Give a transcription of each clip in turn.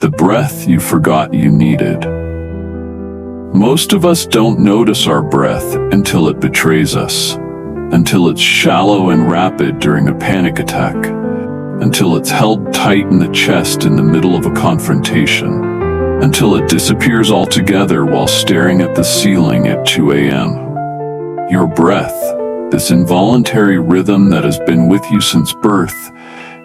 the breath you forgot you needed. Most of us don't notice our breath until it betrays us, until it's shallow and rapid during a panic attack, until it's held tight in the chest in the middle of a confrontation, until it disappears altogether while staring at the ceiling at 2 a.m. Your breath, this involuntary rhythm that has been with you since birth,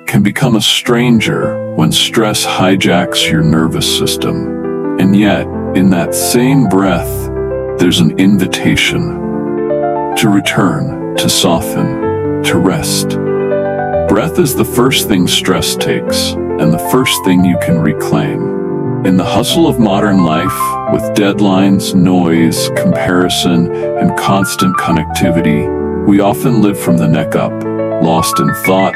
can become a stranger when stress hijacks your nervous system. And yet, in that same breath, there's an invitation to return, to soften, to rest. Breath is the first thing stress takes, and the first thing you can reclaim. In the hustle of modern life, with deadlines, noise, comparison, and constant connectivity, we often live from the neck up, lost in thought,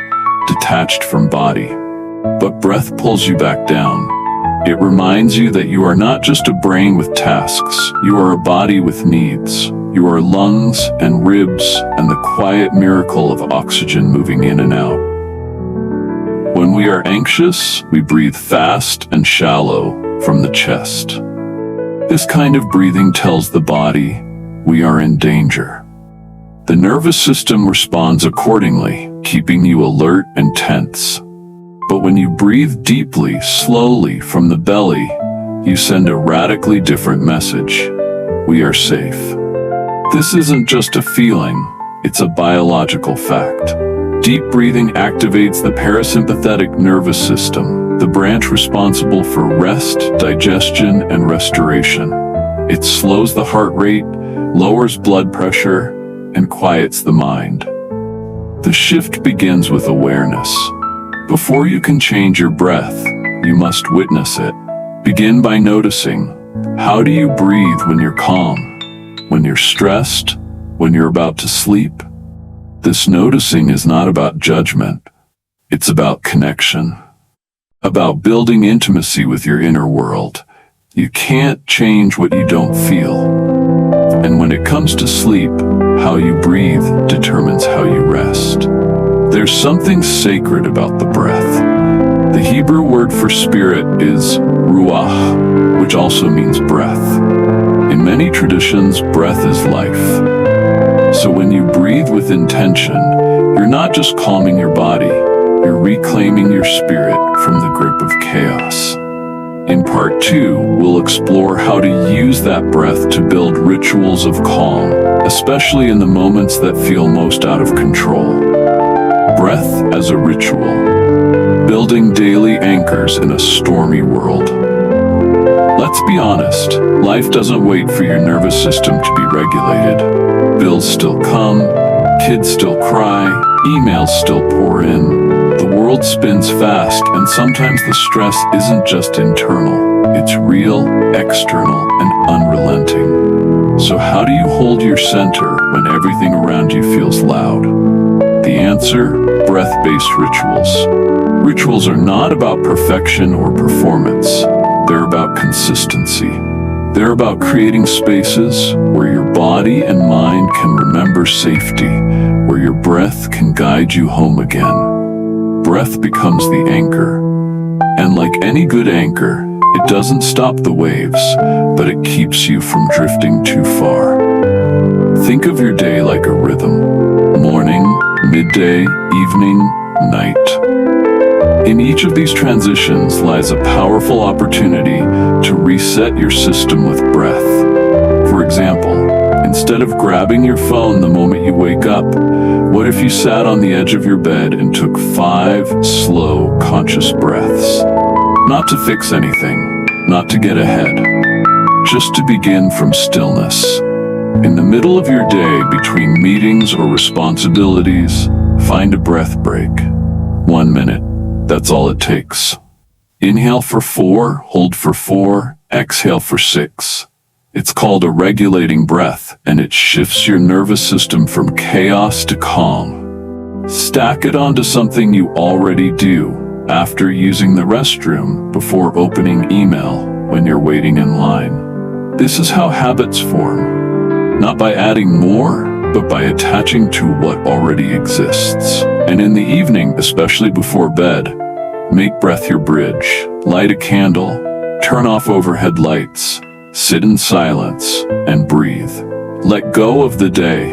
detached from body. But breath pulls you back down. It reminds you that you are not just a brain with tasks, you are a body with needs. You are lungs and ribs and the quiet miracle of oxygen moving in and out. When we are anxious, we breathe fast and shallow from the chest. This kind of breathing tells the body we are in danger. The nervous system responds accordingly, keeping you alert and tense. But when you breathe deeply, slowly from the belly, you send a radically different message. We are safe. This isn't just a feeling, it's a biological fact. Deep breathing activates the parasympathetic nervous system, the branch responsible for rest, digestion, and restoration. It slows the heart rate, lowers blood pressure, and quiets the mind. The shift begins with awareness. Before you can change your breath, you must witness it. Begin by noticing, how do you breathe when you're calm? When you're stressed? When you're about to sleep? This noticing is not about judgment. It's about connection. About building intimacy with your inner world. You can't change what you don't feel. And when it comes to sleep, how you breathe determines how you rest. There's something sacred about the breath. The Hebrew word for spirit is ruach, which also means breath. In many traditions, breath is life. So when you breathe with intention, you're not just calming your body, you're reclaiming your spirit from the grip of chaos. In part 2, we'll explore how to use that breath to build rituals of calm, especially in the moments that feel most out of control. Breath as a ritual, building daily anchors in a stormy world. Let's be honest, life doesn't wait for your nervous system to be regulated. Bills still come, kids still cry, emails still pour in. The world spins fast, and sometimes the stress isn't just internal, it's real, external, and unrelenting. So how do you hold your center when everything around you feels loud? The answer: breath-based rituals. Rituals are not about perfection or performance. They're about consistency. They're about creating spaces where your body and mind can remember safety, where your breath can guide you home again. Breath becomes the anchor. And like any good anchor, it doesn't stop the waves, but it keeps you from drifting too far. Think of your day like a rhythm. Morning, midday, evening, night. In each of these transitions lies a powerful opportunity to reset your system with breath. For example, instead of grabbing your phone the moment you wake up, what if you sat on the edge of your bed and took 5 slow, conscious breaths? Not to fix anything, not to get ahead, just to begin from stillness. In the middle of your day, between meetings or responsibilities, find a breath break. 1 minute, that's all it takes. Inhale for 4, hold for 4, exhale for 6. It's called a regulating breath, and it shifts your nervous system from chaos to calm. Stack it onto something you already do, after using the restroom, before opening email, when you're waiting in line. This is how habits form. Not by adding more, but by attaching to what already exists. And in the evening, especially before bed, Make breath your bridge. Light a candle, turn off overhead lights, sit in silence, and breathe. Let go of the day.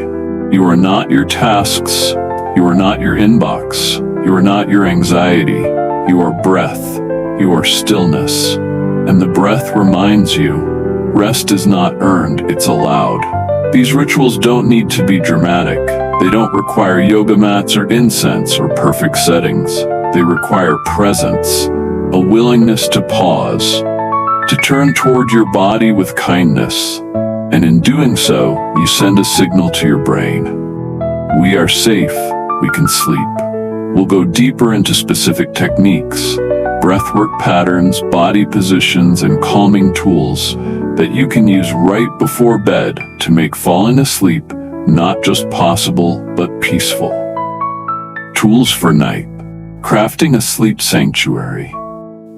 You are not your tasks. You are not your inbox. You are not your anxiety. You are breath. You are stillness. And the breath reminds you, rest is not earned, it's allowed. These rituals don't need to be dramatic. They don't require yoga mats or incense or perfect settings. They require presence, a willingness to pause, to turn toward your body with kindness. And in doing so, you send a signal to your brain. We are safe. We can sleep. We'll go deeper into specific techniques, breathwork patterns, body positions, and calming tools that you can use right before bed to make falling asleep not just possible, but peaceful. Tools for night. Crafting a sleep sanctuary.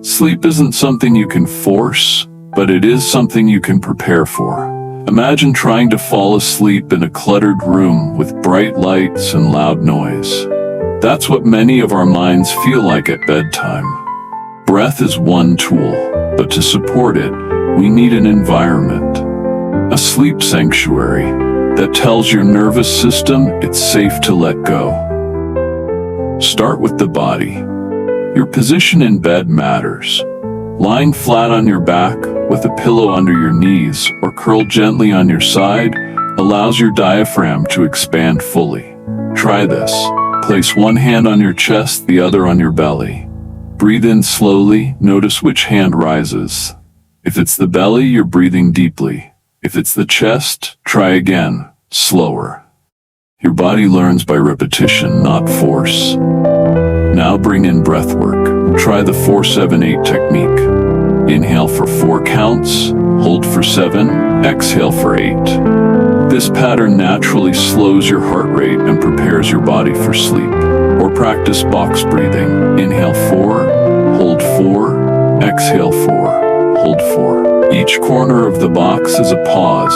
Sleep isn't something you can force, but it is something you can prepare for. Imagine trying to fall asleep in a cluttered room with bright lights and loud noise. That's what many of our minds feel like at bedtime. Breath is one tool, but to support it, we need an environment. A sleep sanctuary that tells your nervous system it's safe to let go. Start with the body. Your position in bed matters. Lying flat on your back with a pillow under your knees or curled gently on your side allows your diaphragm to expand fully. Try this. Place one hand on your chest, the other on your belly. Breathe in slowly, notice which hand rises. If it's the belly, you're breathing deeply. If it's the chest, try again, slower. Your body learns by repetition, not force. Now bring in breath work. Try the 4-7-8 technique. Inhale for 4 counts, hold for 7, exhale for 8. This pattern naturally slows your heart rate and prepares your body for sleep. Or practice box breathing. Inhale 4, hold 4, exhale 4, hold 4. Each corner of the box is a pause,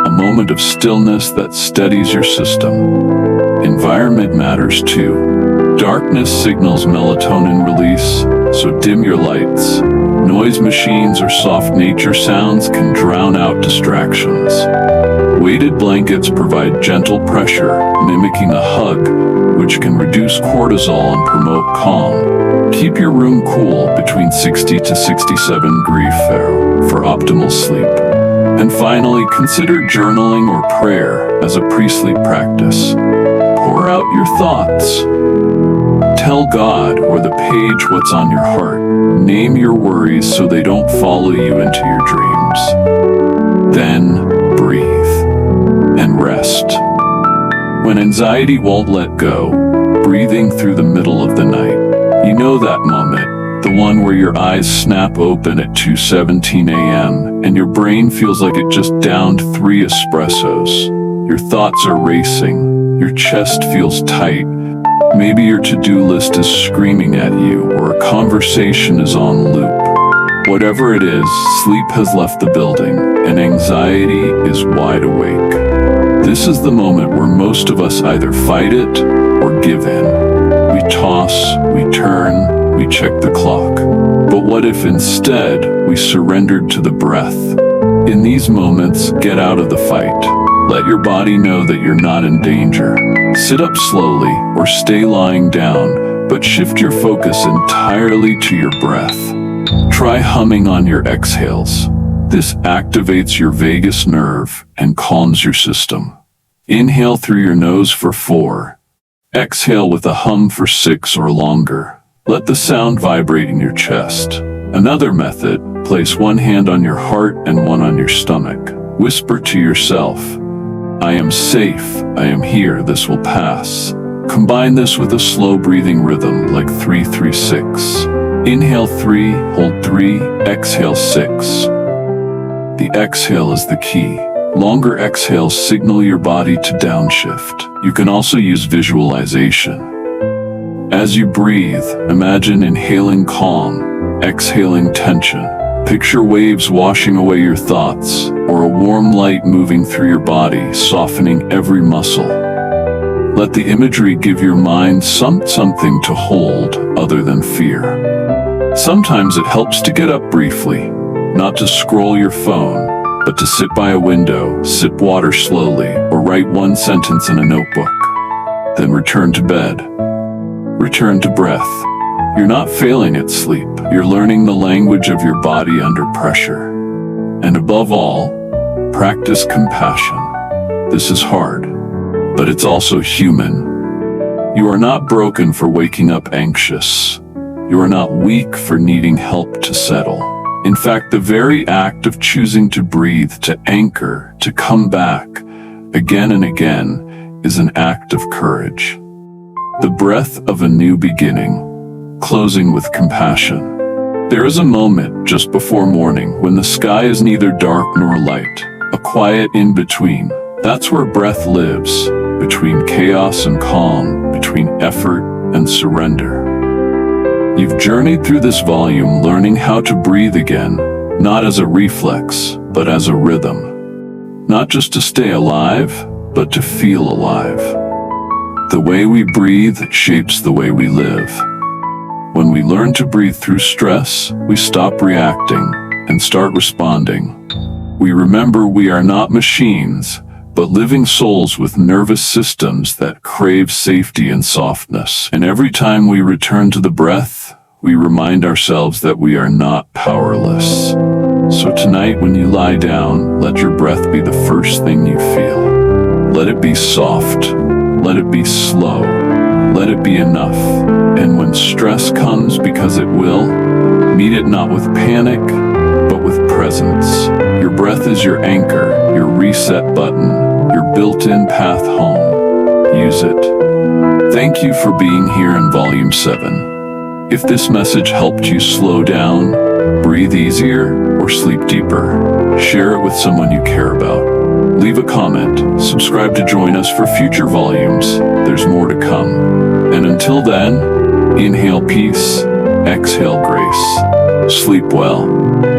a moment of stillness that steadies your system. Environment matters too. Darkness signals melatonin release, so dim your lights. Noise machines or soft nature sounds can drown out distractions. Weighted blankets provide gentle pressure, mimicking a hug, which can reduce cortisol and promote calm. Keep your room cool between 60 to 67 degrees Fahrenheit for optimal sleep. And finally, consider journaling or prayer as a pre-sleep practice. Pour out your thoughts. Tell God or the page what's on your heart. Name your worries so they don't follow you into your dreams. Then breathe and rest. When anxiety won't let go, breathing through the middle of the night. You know that moment, the one where your eyes snap open at 2:17 a.m. and your brain feels like it just downed 3 espressos. Your thoughts are racing, your chest feels tight. Maybe your to-do list is screaming at you, or a conversation is on loop. Whatever it is, sleep has left the building, and anxiety is wide awake. This is the moment where most of us either fight it or give in. We toss, we turn, we check the clock. But what if instead we surrendered to the breath? In these moments, get out of the fight. Let your body know that you're not in danger. Sit up slowly or stay lying down, but shift your focus entirely to your breath. Try humming on your exhales. This activates your vagus nerve and calms your system. Inhale through your nose for 4. Exhale with a hum for 6 or longer. Let the sound vibrate in your chest. Another method, place one hand on your heart and one on your stomach. Whisper to yourself, I am safe, I am here, this will pass. Combine this with a slow breathing rhythm like 3-3-6. Inhale 3, hold 3, exhale 6. The exhale is the key. Longer exhales signal your body to downshift. You can also use visualization. As you breathe, imagine inhaling calm, exhaling tension. Picture waves washing away your thoughts, or a warm light moving through your body, softening every muscle. Let the imagery give your mind something to hold other than fear. Sometimes it helps to get up briefly, not to scroll your phone, but to sit by a window, sip water slowly, or write one sentence in a notebook. Then return to bed. Return to breath. You're not failing at sleep. You're learning the language of your body under pressure. And above all, practice compassion. This is hard, but it's also human. You are not broken for waking up anxious. You are not weak for needing help to settle. In fact, the very act of choosing to breathe, to anchor, to come back again and again is an act of courage. The breath of a new beginning, closing with compassion. There is a moment just before morning when the sky is neither dark nor light, a quiet in-between. That's where breath lives, between chaos and calm, between effort and surrender. You've journeyed through this volume learning how to breathe again, not as a reflex, but as a rhythm. Not just to stay alive, but to feel alive. The way we breathe shapes the way we live. When we learn to breathe through stress, we stop reacting and start responding. We remember we are not machines, but living souls with nervous systems that crave safety and softness. And every time we return to the breath, we remind ourselves that we are not powerless. So tonight, when you lie down, let your breath be the first thing you feel. Let it be soft. Let it be slow. Let it be enough. And when stress comes, because it will, meet it not with panic, but with presence. Your breath is your anchor, your reset button, your built-in path home. Use it. Thank you for being here in Volume 7. If this message helped you slow down, breathe easier, or sleep deeper, share it with someone you care about. Leave a comment, subscribe to join us for future volumes. There's more to come. And until then, inhale peace, exhale grace. Sleep well.